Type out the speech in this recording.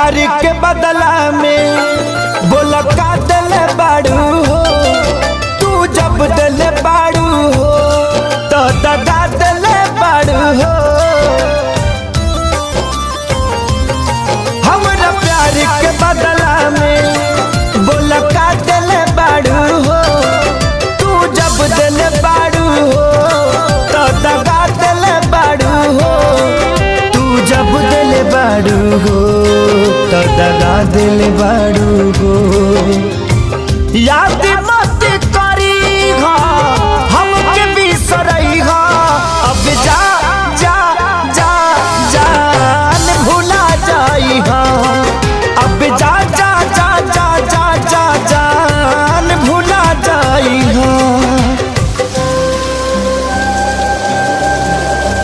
प्यार के बदला में बोला का दिल बाड़ू हो। तू जब दिल बाड़ू हो तो दगा दिल बाड़ू हो। हमरा प्यार के बदला में बोला का दिल बाड़ू हो। तू जब दिल बाड़ू हो तो दगा दिल बाड़ू हो। तू जब दिल बाड़ू हो तो दगा दिल बाड़ू हो।